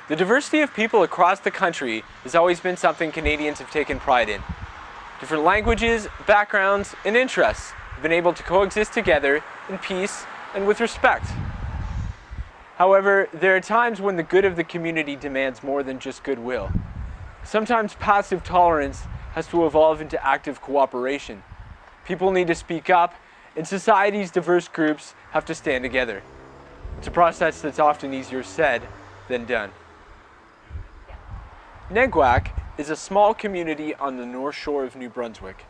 The diversity of people across the country has always been something Canadians have taken pride in. Different languages, backgrounds, and interests have been able to coexist together in peace and with respect. However, there are times when the good of the community demands more than just goodwill. Sometimes passive tolerance has to evolve into active cooperation. People need to speak up, and society's diverse groups have to stand together. It's a process that's often easier said than done. Neguac is a small community on the north shore of New Brunswick.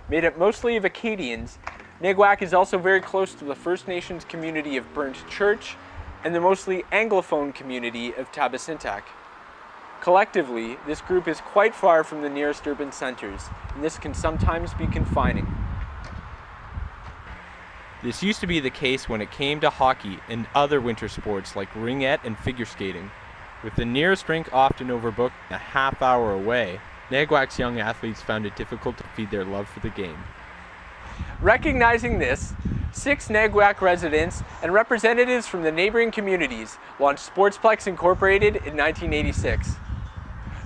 Made up mostly of Acadians, Neguac is also very close to the First Nations community of Burnt Church and the mostly Anglophone community of Tabasintac. Collectively, this group is quite far from the nearest urban centers, and this can sometimes be confining. This used to be the case when it came to hockey and other winter sports like ringette and figure skating. With the nearest rink often overbooked a half hour away, Neguac's young athletes found it difficult to feed their love for the game. Recognizing this, 6 Neguac residents and representatives from the neighboring communities launched Sportsplex Incorporated in 1986.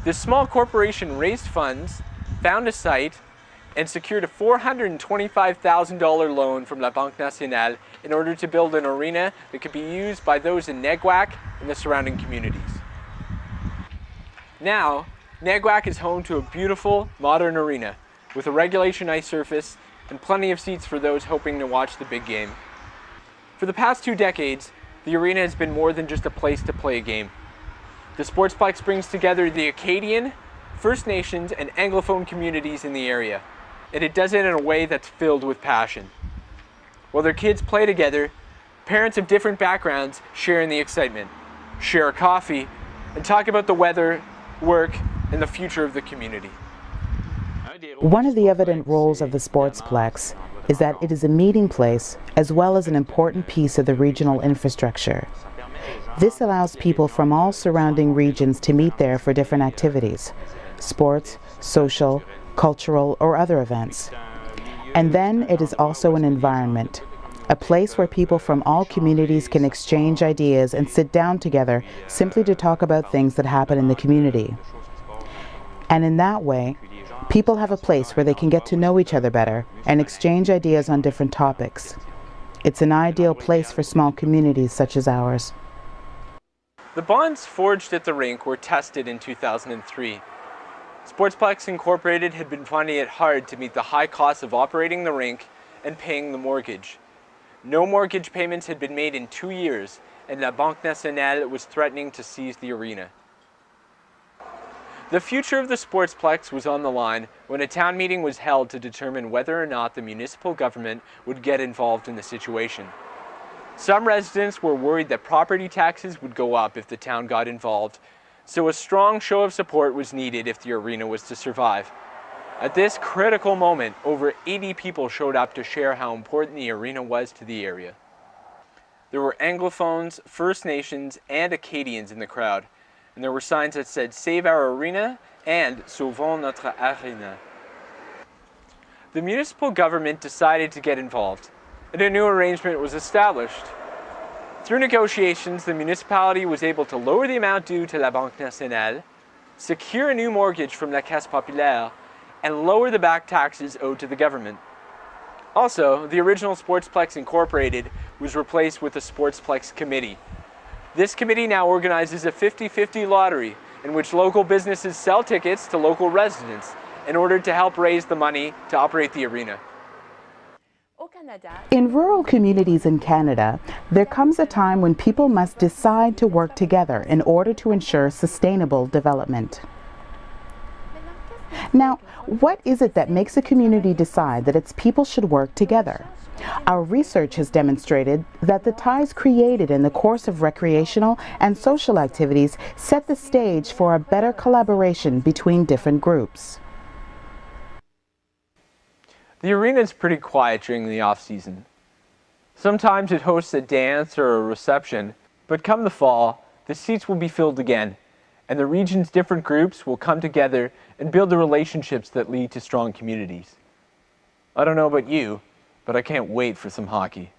This small corporation raised funds, found a site, and secured a $425,000 loan from La Banque Nationale in order to build an arena that could be used by those in Neguac and the surrounding communities. Now, Neguac is home to a beautiful, modern arena with a regulation ice surface and plenty of seats for those hoping to watch the big game. For the past 2 decades, the arena has been more than just a place to play a game. The Sportsplex brings together the Acadian, First Nations, and Anglophone communities in the area, and it does it in a way that's filled with passion. While their kids play together, parents of different backgrounds share in the excitement, share a coffee, and talk about the weather, work, and the future of the community. One of the evident roles of the Sportsplex is that it is a meeting place as well as an important piece of the regional infrastructure. This allows people from all surrounding regions to meet there for different activities, sports, social, cultural, or other events. And then it is also an environment, a place where people from all communities can exchange ideas and sit down together simply to talk about things that happen in the community. And in that way, people have a place where they can get to know each other better and exchange ideas on different topics. It's an ideal place for small communities such as ours. The bonds forged at the rink were tested in 2003. Sportsplex Incorporated had been finding it hard to meet the high costs of operating the rink and paying the mortgage. No mortgage payments had been made in 2 years, and La Banque Nationale was threatening to seize the arena. The future of the Sportsplex was on the line when a town meeting was held to determine whether or not the municipal government would get involved in the situation. Some residents were worried that property taxes would go up if the town got involved, so a strong show of support was needed if the arena was to survive. At this critical moment, over 80 people showed up to share how important the arena was to the area. There were Anglophones, First Nations, and Acadians in the crowd, and there were signs that said, "Save our arena" and "Sauvons notre arena." The municipal government decided to get involved, and a new arrangement was established. Through negotiations, the municipality was able to lower the amount due to La Banque Nationale, secure a new mortgage from La Caisse Populaire, and lower the back taxes owed to the government. Also, the original Sportsplex Incorporated was replaced with a Sportsplex Committee. This committee now organizes a 50-50 lottery in which local businesses sell tickets to local residents in order to help raise the money to operate the arena. In rural communities in Canada, there comes a time when people must decide to work together in order to ensure sustainable development. Now, what is it that makes a community decide that its people should work together? Our research has demonstrated that the ties created in the course of recreational and social activities set the stage for a better collaboration between different groups. The arena is pretty quiet during the off-season. Sometimes it hosts a dance or a reception, but come the fall, the seats will be filled again, and the region's different groups will come together and build the relationships that lead to strong communities. I don't know about you, but I can't wait for some hockey.